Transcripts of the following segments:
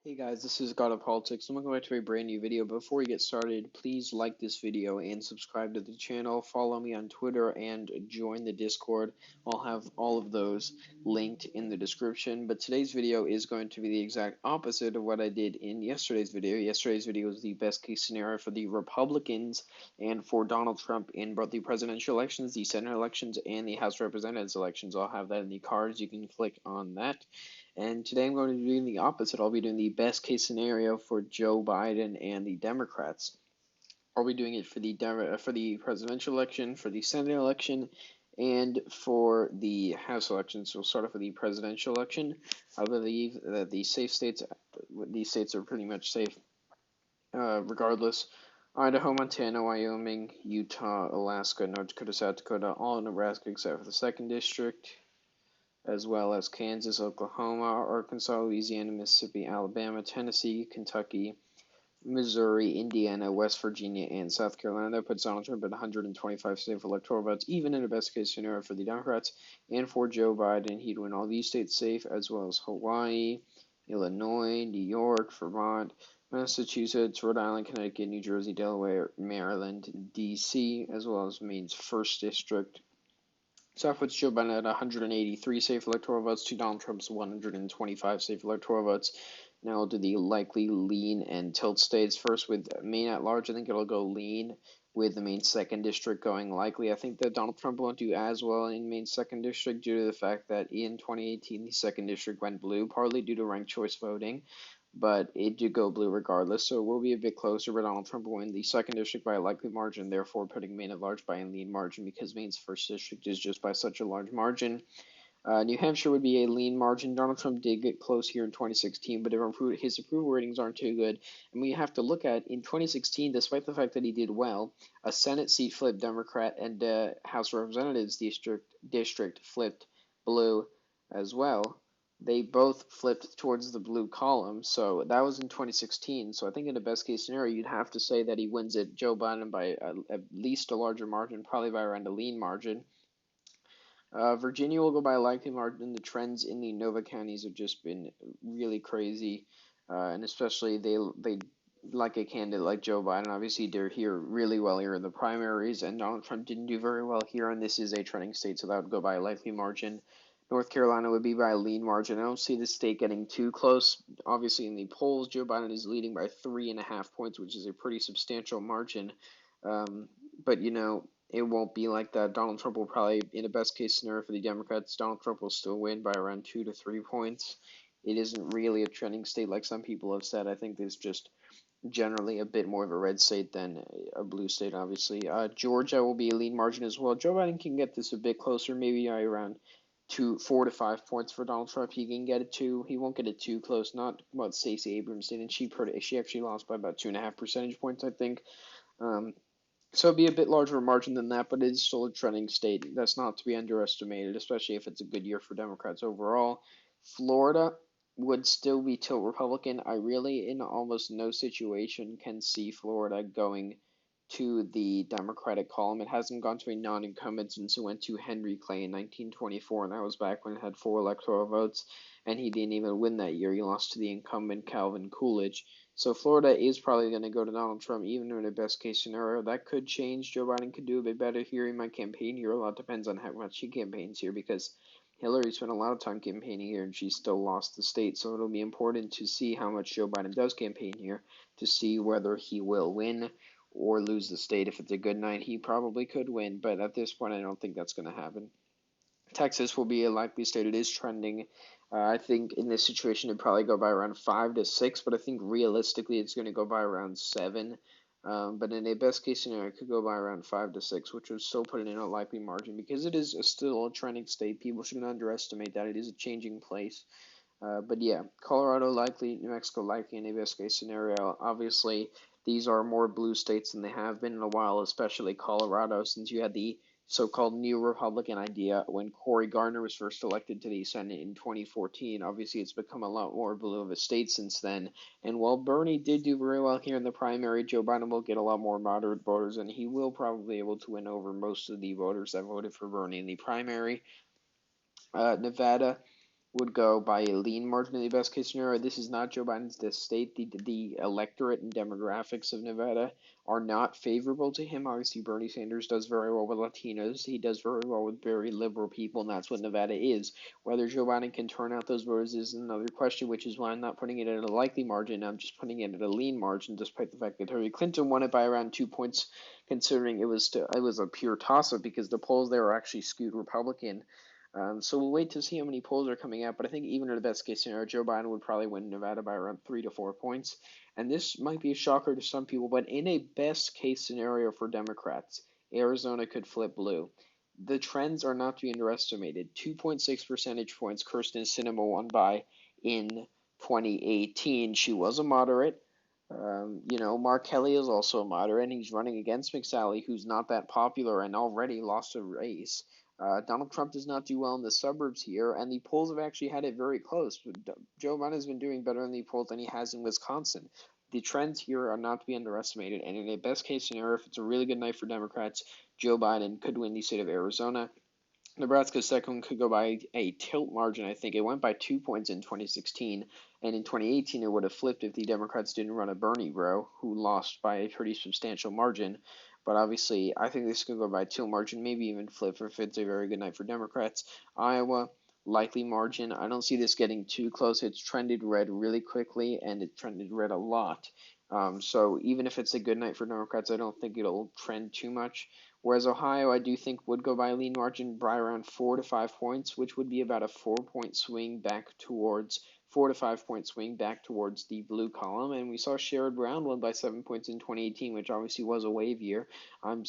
Hey guys, this is God of Politics. I'm going to a brand new video. Before we get started, please like this video and subscribe to the channel. Follow me on Twitter and join the Discord. I'll have all of those linked in the description. But today's video is going to be the exact opposite of what I did in yesterday's video. Yesterday's video was the best case scenario for the Republicans and for Donald Trump in both the presidential elections, the Senate elections, and the House of Representatives elections. I'll have that in the cards. You can click on that. And today I'm going to be doing the opposite. I'll be doing the best case scenario for Joe Biden and the Democrats. I'll be doing it for the presidential election, for the Senate election, and for the House election. So we'll start off with the presidential election. I believe that these states are pretty much safe, regardless. Idaho, Montana, Wyoming, Utah, Alaska, North Dakota, South Dakota, all in Nebraska except for the second district, as well as Kansas, Oklahoma, Arkansas, Louisiana, Mississippi, Alabama, Tennessee, Kentucky, Missouri, Indiana, West Virginia, and South Carolina. That puts Donald Trump at 125 safe electoral votes, even in a best case scenario for the Democrats. And for Joe Biden, he'd win all these states safe, as well as Hawaii, Illinois, New York, Vermont, Massachusetts, Rhode Island, Connecticut, New Jersey, Delaware, Maryland, D.C., as well as Maine's 1st District. So that puts Joe Biden at 183 safe electoral votes to Donald Trump's 125 safe electoral votes. Now we'll do the likely lean and tilt states first with Maine at large. I think it'll go lean with the Maine 2nd District going likely. I think that Donald Trump won't do as well in Maine 2nd District due to the fact that in 2018 the 2nd District went blue, partly due to ranked choice voting, but it did go blue regardless, so it will be a bit closer, but Donald Trump will win the 2nd District by a likely margin, therefore putting Maine at large by a lean margin because Maine's 1st District is just by such a large margin. New Hampshire would be a lean margin. Donald Trump did get close here in 2016, but his approval ratings aren't too good. And we have to look at, in 2016, despite the fact that he did well, a Senate seat flipped Democrat and House of Representatives district flipped blue as well. They both flipped towards the blue column, so that was in 2016. So I think in the best case scenario, you'd have to say that he wins it, Joe Biden, by at least a larger margin, probably by around a lean margin. Virginia will go by a likely margin. The trends in the Nova counties have just been really crazy, and especially they like a candidate like Joe Biden. Obviously, they're here really well here in the primaries, and Donald Trump didn't do very well here, and this is a trending state, so that would go by a likely margin. North Carolina would be by a lean margin. I don't see the state getting too close. Obviously, in the polls, Joe Biden is leading by 3.5 points, which is a pretty substantial margin. But it won't be like that. Donald Trump will probably, in a best case scenario for the Democrats, Donald Trump will still win by around 2 to 3 points. It isn't really a trending state like some people have said. I think it's just generally a bit more of a red state than a blue state, obviously. Georgia will be a lean margin as well. Joe Biden can get this a bit closer, maybe around 4 to 5 points for Donald Trump. He can get it too. He won't get it too close. Not what Stacey Abrams did, and she actually lost by about 2.5 percentage points, I think. So it'd be a bit larger margin than that, but it is still a trending state. That's not to be underestimated, especially if it's a good year for Democrats overall. Florida would still be tilt Republican. I really, in almost no situation, can see Florida going to the Democratic column. It hasn't gone to a non-incumbent since it went to Henry Clay in 1924, and that was back when it had 4 electoral votes, and he didn't even win that year. He lost to the incumbent Calvin Coolidge. So Florida is probably going to go to Donald Trump, even in a best case scenario. That could change. Joe Biden could do a bit better here. He might campaign here. A lot depends on how much he campaigns here, because Hillary spent a lot of time campaigning here and she still lost the state. So it'll be important to see how much Joe Biden does campaign here to see whether he will win or lose the state. If it's a good night, he probably could win, but at this point, I don't think that's going to happen. Texas will be a likely state. It is trending. I think in this situation it'd probably go by around 5 to 6, but I think realistically it's going to go by around 7. But in a best case scenario, it could go by around 5 to 6, which would still put it in a likely margin because it is still a trending state. People shouldn't underestimate that. It is a changing place. But yeah, Colorado likely, New Mexico likely in a best case scenario. Obviously, these are more blue states than they have been in a while, especially Colorado, since you had the so-called new Republican idea when Cory Gardner was first elected to the Senate in 2014. Obviously, it's become a lot more blue of a state since then. And while Bernie did do very well here in the primary, Joe Biden will get a lot more moderate voters, and he will probably be able to win over most of the voters that voted for Bernie in the primary. Nevada would go by a lean margin in the best case scenario. This is not Joe Biden's state. The electorate and demographics of Nevada are not favorable to him. Obviously, Bernie Sanders does very well with Latinos. He does very well with very liberal people, and that's what Nevada is. Whether Joe Biden can turn out those voters is another question, which is why I'm not putting it at a likely margin. I'm just putting it at a lean margin, despite the fact that Hillary Clinton won it by around 2 points, considering it was a pure toss-up because the polls there are actually skewed Republican. So we'll wait to see how many polls are coming out, but I think even in the best case scenario, Joe Biden would probably win Nevada by around 3 to 4 points. And this might be a shocker to some people, but in a best case scenario for Democrats, Arizona could flip blue. The trends are not to be underestimated. 2.6 percentage points Kyrsten Sinema won by in 2018. She was a moderate. Mark Kelly is also a moderate, and he's running against McSally, who's not that popular and already lost a race. Donald Trump does not do well in the suburbs here, and the polls have actually had it very close. Joe Biden has been doing better in the polls than he has in Wisconsin. The trends here are not to be underestimated, and in a best case scenario, if it's a really good night for Democrats, Joe Biden could win the state of Arizona. Nebraska's second could go by a tilt margin, I think. It went by 2 points in 2016, and in 2018 it would have flipped if the Democrats didn't run a Bernie bro, who lost by a pretty substantial margin. But obviously, I think this could go by tilt margin, maybe even flip if it's a very good night for Democrats. Iowa, likely margin. I don't see this getting too close. It's trended red really quickly, and it trended red a lot. So even if it's a good night for Democrats, I don't think it'll trend too much. Whereas Ohio, I do think would go by a lean margin by around 4 to 5 points, which would be about a 4 point swing back towards 4 to 5 point swing back towards the blue column. And we saw Sherrod Brown win by 7 points in 2018, which obviously was a wave year. I'm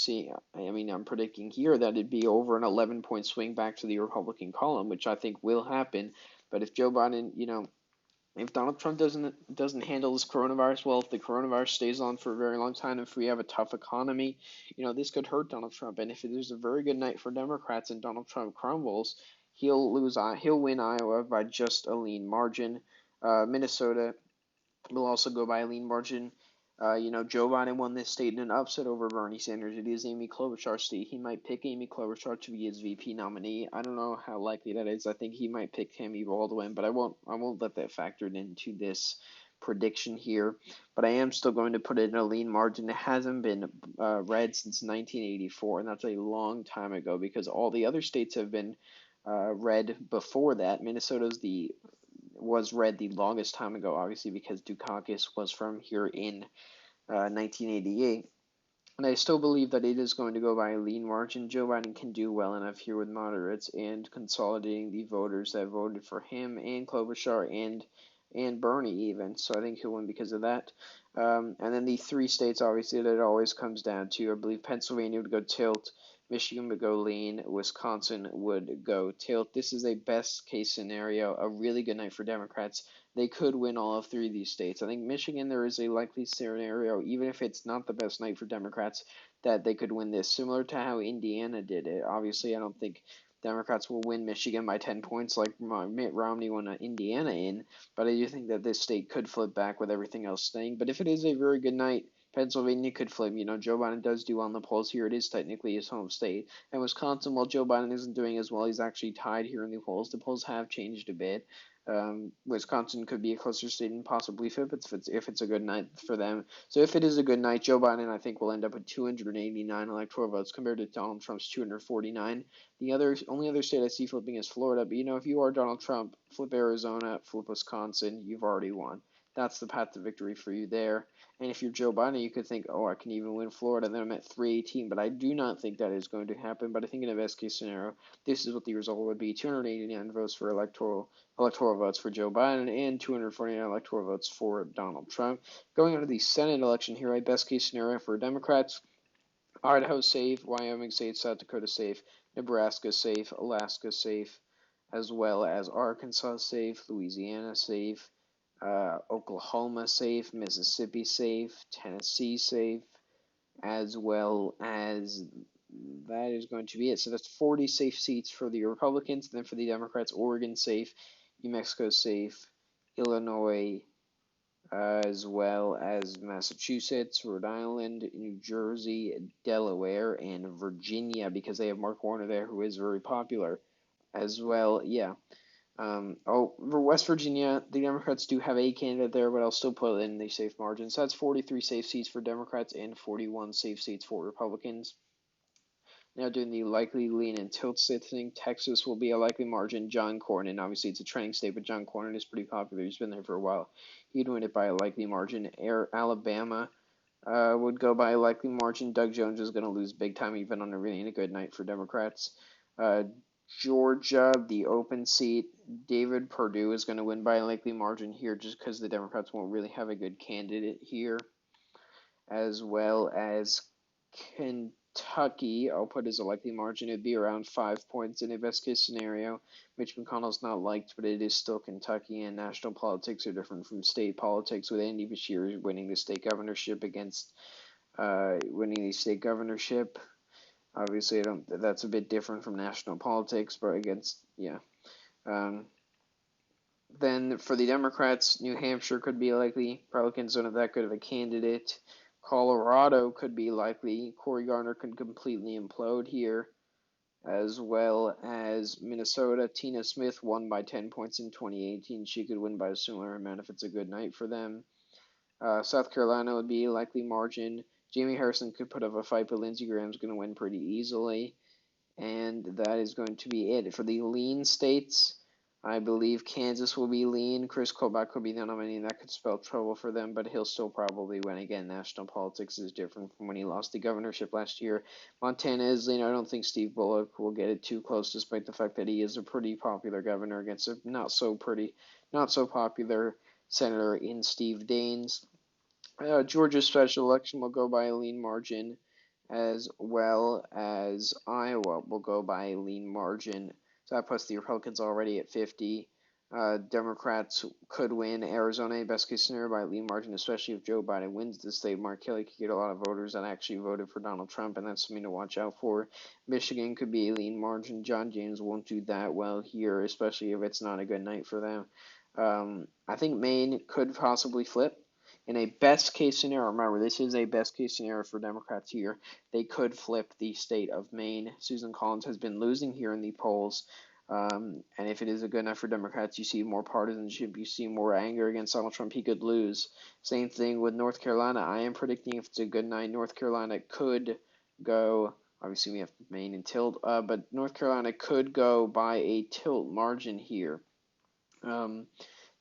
predicting here that it'd be over an 11 point swing back to the Republican column, which I think will happen. But if Joe Biden, if Donald Trump doesn't handle this coronavirus well, if the coronavirus stays on for a very long time, if we have a tough economy, this could hurt Donald Trump. And if it is a very good night for Democrats and Donald Trump crumbles, he'll win Iowa by just a lean margin. Minnesota will also go by a lean margin. Joe Biden won this state in an upset over Bernie Sanders. It is Amy Klobuchar's state. He might pick Amy Klobuchar to be his VP nominee. I don't know how likely that is. I think he might pick Tammy Baldwin, but I won't let that factor into this prediction here. But I am still going to put it in a lean margin. It hasn't been red since 1984, and that's a long time ago because all the other states have been red before that. Minnesota's was red the longest time ago, obviously, because Dukakis was from here in 1988. And I still believe that it is going to go by a lean margin. Joe Biden can do well enough here with moderates and consolidating the voters that voted for him and Klobuchar and Bernie even. So I think he'll win because of that. And then the three states, obviously, that it always comes down to, I believe Pennsylvania would go tilt, Michigan would go lean, Wisconsin would go tilt. This is a best case scenario, a really good night for Democrats. They could win all of three of these states. I think Michigan, there is a likely scenario, even if it's not the best night for Democrats, that they could win this, similar to how Indiana did it. Obviously, I don't think Democrats will win Michigan by 10 points like Mitt Romney won Indiana in, but I do think that this state could flip back with everything else staying. But if it is a very good night, Pennsylvania could flip. Joe Biden does do well in the polls here. It is technically his home state. And Wisconsin, while Joe Biden isn't doing as well, he's actually tied here in the polls. The polls have changed a bit. Wisconsin could be a closer state and possibly flip if it's a good night for them. So if it is a good night, Joe Biden, I think, will end up with 289 electoral votes compared to Donald Trump's 249. The only other state I see flipping is Florida. But, if you are Donald Trump, flip Arizona, flip Wisconsin, you've already won. That's the path to victory for you there. And if you're Joe Biden, you could think, I can even win Florida. Then I'm at 318. But I do not think that is going to happen. But I think in a best case scenario, this is what the result would be: 289 votes for electoral votes for Joe Biden and 249 electoral votes for Donald Trump. Going on to the Senate election here, a best case scenario for Democrats: Idaho safe, Wyoming safe, South Dakota safe, Nebraska safe, Alaska safe, as well as Arkansas safe, Louisiana safe, Oklahoma safe, Mississippi safe, Tennessee safe, as well as that is going to be it. So that's 40 safe seats for the Republicans. Then for the Democrats, Oregon safe, New Mexico safe, Illinois, as well as Massachusetts, Rhode Island, New Jersey, Delaware, and Virginia, because they have Mark Warner there, who is very popular as well. Yeah. For West Virginia, the Democrats do have a candidate there, but I'll still put it in the safe margin. So that's 43 safe seats for Democrats and 41 safe seats for Republicans. Now doing the likely lean and tilt state thing, Texas will be a likely margin. John Cornyn, obviously it's a trending state, but John Cornyn is pretty popular. He's been there for a while. He'd win it by a likely margin. Alabama would go by a likely margin. Doug Jones is going to lose big time, even on a really good night for Democrats. Georgia, the open seat, David Perdue is going to win by a likely margin here just because the Democrats won't really have a good candidate here, as well as Kentucky, I'll put as a likely margin. It'd be around 5 points in a best case scenario. Mitch McConnell's not liked, but it is still Kentucky, and national politics are different from state politics, with Andy Beshear winning the state governorship against winning the state governorship. Obviously, that's a bit different from national politics, but against, yeah. Then for the Democrats, New Hampshire could be likely. Republicans don't have that good of a candidate. Colorado could be likely. Cory Gardner could completely implode here, as well as Minnesota. Tina Smith won by 10 points in 2018. She could win by a similar amount if it's a good night for them. South Carolina would be a likely margin. Jamie Harrison could put up a fight, but Lindsey Graham's going to win pretty easily. And that is going to be it. For the lean states, I believe Kansas will be lean. Chris Kobach could be the nominee, and that could spell trouble for them, but he'll still probably win. Again, national politics is different from when he lost the governorship last year. Montana is lean. I don't think Steve Bullock will get it too close, despite the fact that he is a pretty popular governor against a not so popular senator in Steve Daines. Georgia's special election will go by a lean margin, as well as Iowa will go by a lean margin. So that puts the Republicans already at 50. Democrats could win Arizona, best case scenario, by a lean margin, especially if Joe Biden wins the state. Mark Kelly could get a lot of voters that actually voted for Donald Trump, and that's something to watch out for. Michigan could be a lean margin. John James won't do that well here, especially if it's not a good night for them. I think Maine could possibly flip. In a best case scenario, remember this is a best case scenario for Democrats here, they could flip the state of Maine. Susan Collins has been losing here in the polls, and if it is a good night for Democrats, you see more partisanship, you see more anger against Donald Trump, he could lose. Same thing with North Carolina. I am predicting if it's a good night, North Carolina could go, obviously we have Maine and tilt, but North Carolina could go by a tilt margin here.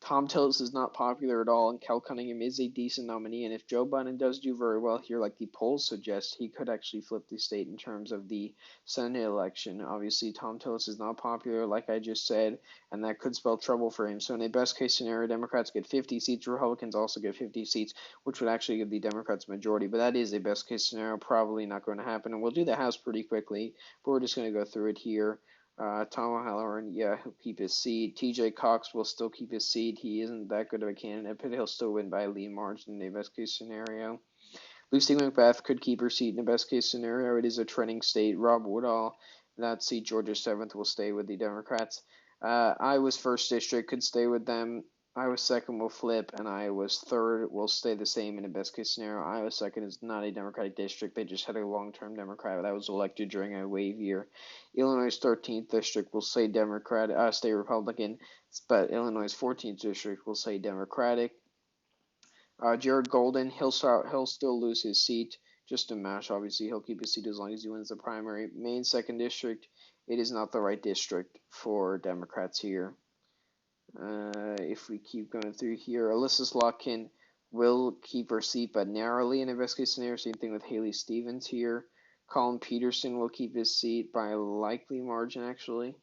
Tom Tillis is not popular at all, and Cal Cunningham is a decent nominee. And if Joe Biden does do very well here, like the polls suggest, he could actually flip the state in terms of the Senate election. Obviously, Tom Tillis is not popular, like I just said, and that could spell trouble for him. So in a best case scenario, Democrats get 50 seats, Republicans also get 50 seats, which would actually give the Democrats a majority. But that is a best case scenario, probably not going to happen. And we'll do the House pretty quickly, but we're just going to go through it here. Tom O'Halloran, yeah, he'll keep his seat. TJ Cox will still keep his seat. He isn't that good of a candidate, but he'll still win by a lean margin in a best case scenario. Lucy McBath could keep her seat in a best case scenario. It is a trending state. Rob Woodall, that seat, Georgia 7th, will stay with the Democrats. Iowa's 1st district could stay with them. Iowa 2nd will flip, and Iowa's 3rd will stay the same in a best case scenario. Iowa 2nd is not a Democratic district. They just had a long-term Democrat that was elected during a wave year. Illinois' 13th district will stay stay Republican, but Illinois' 14th district will stay Democratic. Jared Golden, he'll still lose his seat just to match. Obviously, he'll keep his seat as long as he wins the primary. Maine 2nd district, it is not the right district for Democrats here. If we keep going through here, Alyssa Slotkin will keep her seat, but narrowly in a best case scenario. Same thing with Haley Stevens here. Colin Peterson will keep his seat by a likely margin, actually.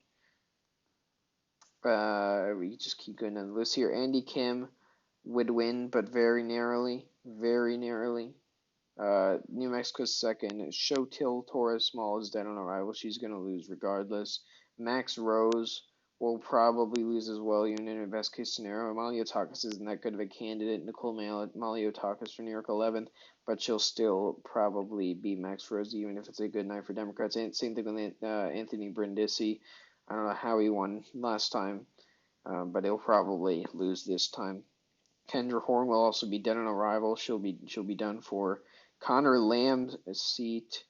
We just keep going down the list here. Andy Kim would win, but very narrowly. Very narrowly. New Mexico's 2nd. Shotil Torres Small is dead on arrival. She's going to lose regardless. Max Rose will probably lose as well, even in a best case scenario. Maliotakis isn't that good of a candidate. Nicole Maliotakis for New York 11th, but she'll still probably be Max Rose, even if it's a good night for Democrats. Same thing with Anthony Brindisi. I don't know how he won last time, but he'll probably lose this time. Kendra Horn will also be dead on arrival. She'll be done for. Connor Lamb's seat.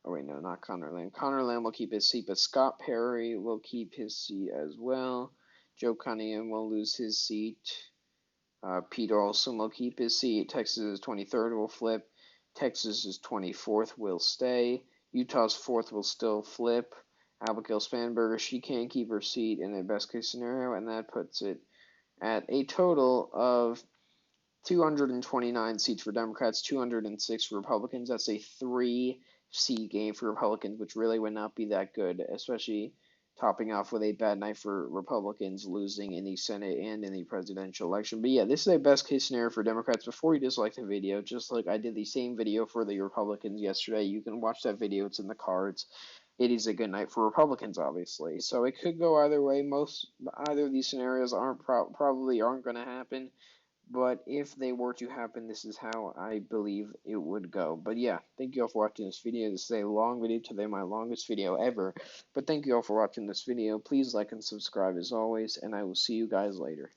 Oh wait, no, not Connor Lamb. Connor Lamb will keep his seat, but Scott Perry will keep his seat as well. Joe Cunningham will lose his seat. Pete Olson will keep his seat. Texas's 23rd will flip. Texas's 24th will stay. Utah's 4th will still flip. Abigail Spanberger, she can't keep her seat in a best case scenario, and that puts it at a total of 229 seats for Democrats, 206 for Republicans. That's a 3-seat game for Republicans, which really would not be that good, especially topping off with a bad night for Republicans losing in the Senate and in the presidential election. But yeah, this is a best case scenario for Democrats. Before you dislike the video, just like I did the same video for the Republicans yesterday, you can watch that video. It's in the cards. It is a good night for Republicans, obviously. So it could go either way. Either of these scenarios probably aren't going to happen. But if they were to happen, this is how I believe it would go. But yeah, thank you all for watching this video. This is a long video, today my longest video ever. But thank you all for watching this video. Please like and subscribe as always, and I will see you guys later.